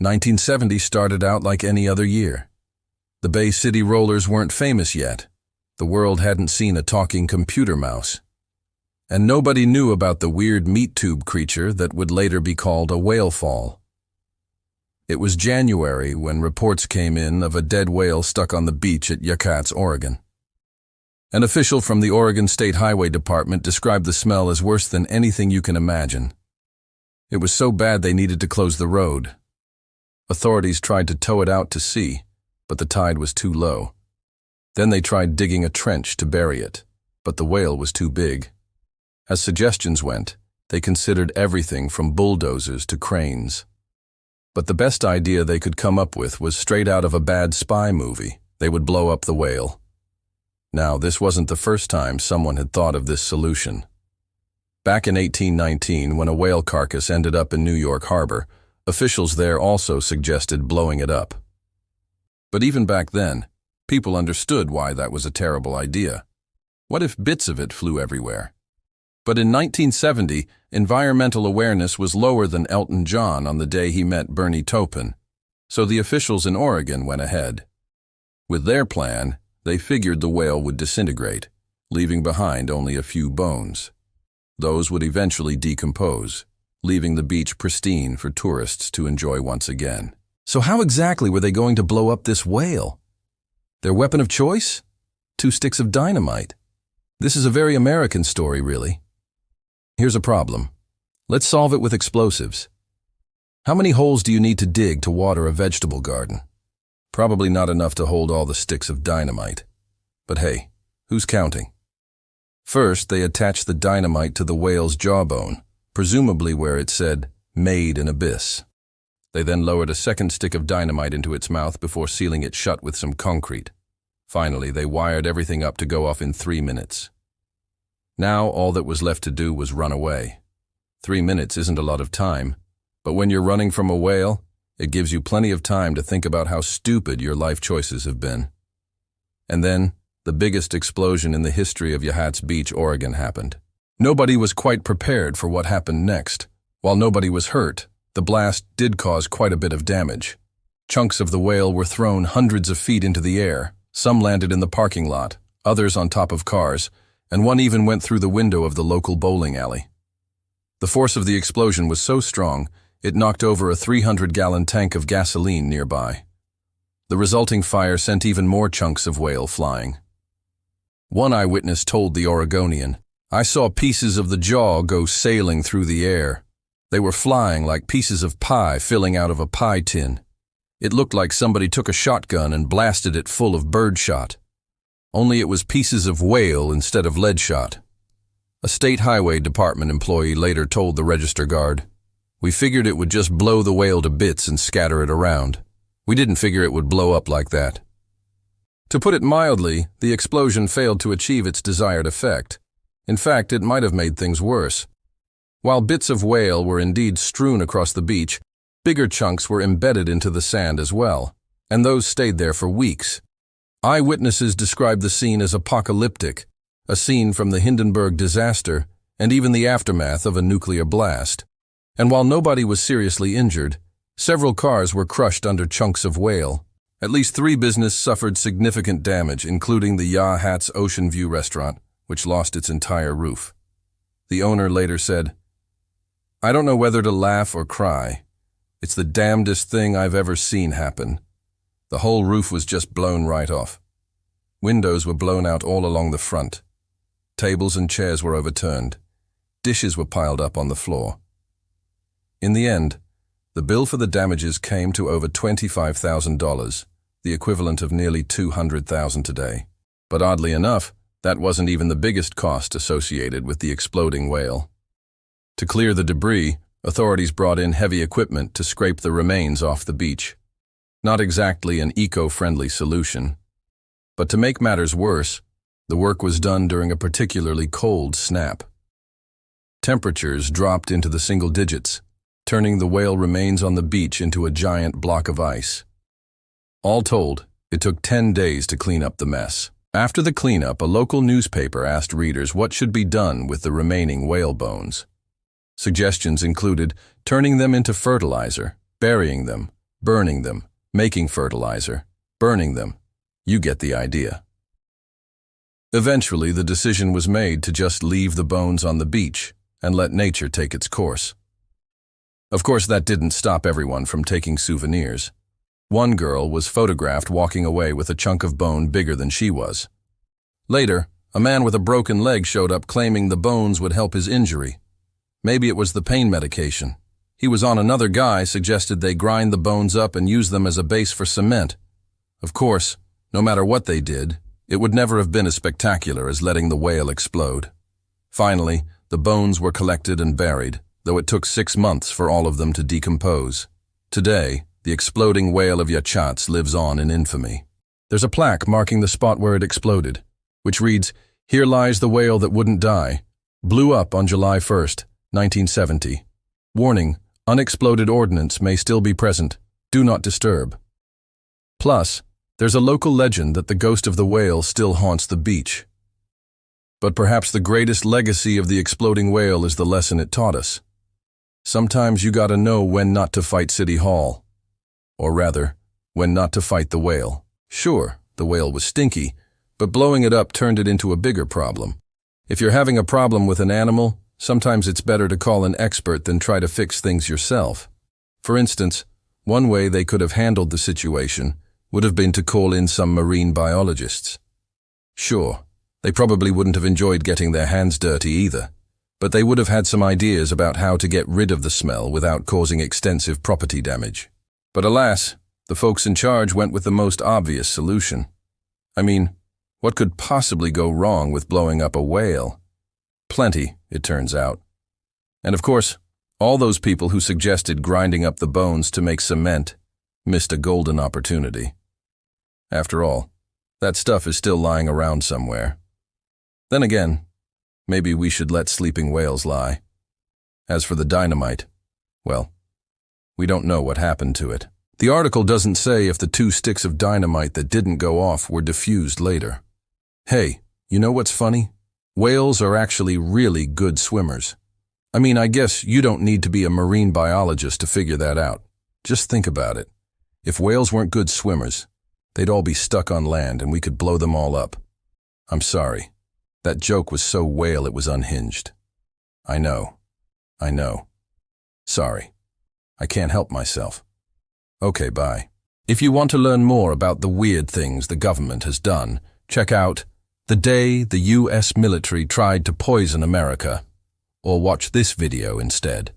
1970 started out like any other year. The Bay City rollers weren't famous yet. The world hadn't seen a talking computer mouse. And nobody knew about the weird meat tube creature that would later be called a whale fall. It was January when reports came in of a dead whale stuck on the beach at Yakutat, Oregon. An official from the Oregon State Highway Department described the smell as worse than anything you can imagine. It was so bad they needed to close the road. Authorities tried to tow it out to sea, but the tide was too low. Then they tried digging a trench to bury it, but the whale was too big. As suggestions went, they considered everything from bulldozers to cranes. But the best idea they could come up with was straight out of a bad spy movie. They would blow up the whale. Now, this wasn't the first time someone had thought of this solution. Back in 1819, when a whale carcass ended up in New York Harbor, officials there also suggested blowing it up. But even back then, people understood why that was a terrible idea. What if bits of it flew everywhere? But in 1970, environmental awareness was lower than Elton John on the day he met Bernie Taupin, so the officials in Oregon went ahead. With their plan, they figured the whale would disintegrate, leaving behind only a few bones. Those would eventually decompose, leaving the beach pristine for tourists to enjoy once again. So how exactly were they going to blow up this whale? Their weapon of choice? 2 sticks of dynamite. This is a very American story, really. Here's a problem. Let's solve it with explosives. How many holes do you need to dig to water a vegetable garden? Probably not enough to hold all the sticks of dynamite. But hey, who's counting? First, they attached the dynamite to the whale's jawbone, presumably where it said, "Made in Abyss." They then lowered a second stick of dynamite into its mouth before sealing it shut with some concrete. Finally, they wired everything up to go off in 3 minutes. Now, all that was left to do was run away. 3 minutes isn't a lot of time, but when you're running from a whale, it gives you plenty of time to think about how stupid your life choices have been. And then, the biggest explosion in the history of Yakutat Beach, Oregon happened. Nobody was quite prepared for what happened next. While nobody was hurt, the blast did cause quite a bit of damage. Chunks of the whale were thrown hundreds of feet into the air. Some landed in the parking lot, others on top of cars, and one even went through the window of the local bowling alley. The force of the explosion was so strong, it knocked over a 300-gallon tank of gasoline nearby. The resulting fire sent even more chunks of whale flying. One eyewitness told the Oregonian, "I saw pieces of the jaw go sailing through the air. They were flying like pieces of pie filling out of a pie tin. It looked like somebody took a shotgun and blasted it full of birdshot. Only it was pieces of whale instead of lead shot." A state highway department employee later told the register guard, "We figured it would just blow the whale to bits and scatter it around. We didn't figure it would blow up like that." To put it mildly, the explosion failed to achieve its desired effect. In fact, it might have made things worse. While bits of whale were indeed strewn across the beach, bigger chunks were embedded into the sand as well, and those stayed there for weeks. Eyewitnesses described the scene as apocalyptic, a scene from the Hindenburg disaster and even the aftermath of a nuclear blast. And while nobody was seriously injured, several cars were crushed under chunks of whale. At least 3 businesses suffered significant damage, including the Yakutat's Ocean View restaurant, which lost its entire roof. The owner later said, "I don't know whether to laugh or cry. It's the damnedest thing I've ever seen happen. The whole roof was just blown right off. Windows were blown out all along the front. Tables and chairs were overturned. Dishes were piled up on the floor." In the end, the bill for the damages came to over $25,000, the equivalent of nearly $200,000 today. But oddly enough, that wasn't even the biggest cost associated with the exploding whale. To clear the debris, authorities brought in heavy equipment to scrape the remains off the beach. Not exactly an eco-friendly solution. But to make matters worse, the work was done during a particularly cold snap. Temperatures dropped into the single digits, turning the whale remains on the beach into a giant block of ice. All told, it took 10 days to clean up the mess. After the cleanup, a local newspaper asked readers what should be done with the remaining whale bones. Suggestions included turning them into fertilizer, burying them, burning them, making fertilizer, burning them. You get the idea. Eventually, the decision was made to just leave the bones on the beach and let nature take its course. Of course, that didn't stop everyone from taking souvenirs. One girl was photographed walking away with a chunk of bone bigger than she was. Later, a man with a broken leg showed up claiming the bones would help his injury. Maybe it was the pain medication. He was on another guy suggested they grind the bones up and use them as a base for cement. Of course, no matter what they did, it would never have been as spectacular as letting the whale explode. Finally, the bones were collected and buried, though it took 6 months for all of them to decompose. Today, the exploding whale of Yachats lives on in infamy. There's a plaque marking the spot where it exploded, which reads, "Here lies the whale that wouldn't die. Blew up on July 1st, 1970. Warning, unexploded ordnance may still be present. Do not disturb." Plus, there's a local legend that the ghost of the whale still haunts the beach. But perhaps the greatest legacy of the exploding whale is the lesson it taught us. Sometimes you gotta know when not to fight City Hall. Or rather, when not to fight the whale. Sure, the whale was stinky, but blowing it up turned it into a bigger problem. If you're having a problem with an animal, sometimes it's better to call an expert than try to fix things yourself. For instance, one way they could have handled the situation would have been to call in some marine biologists. Sure, they probably wouldn't have enjoyed getting their hands dirty either, but they would have had some ideas about how to get rid of the smell without causing extensive property damage. But alas, the folks in charge went with the most obvious solution. I mean, what could possibly go wrong with blowing up a whale? Plenty, it turns out. And of course, all those people who suggested grinding up the bones to make cement missed a golden opportunity. After all, that stuff is still lying around somewhere. Then again, maybe we should let sleeping whales lie. As for the dynamite, well, we don't know what happened to it. The article doesn't say if the 2 sticks of dynamite that didn't go off were diffused later. Hey, you know what's funny? Whales are actually really good swimmers. I mean, I guess you don't need to be a marine biologist to figure that out. Just think about it. If whales weren't good swimmers, they'd all be stuck on land and we could blow them all up. I'm sorry. That joke was so whale it was unhinged. I know. Sorry. I can't help myself. Okay, bye. If you want to learn more about the weird things the government has done, check out The Day the US Military Tried to Poison America, or watch this video instead.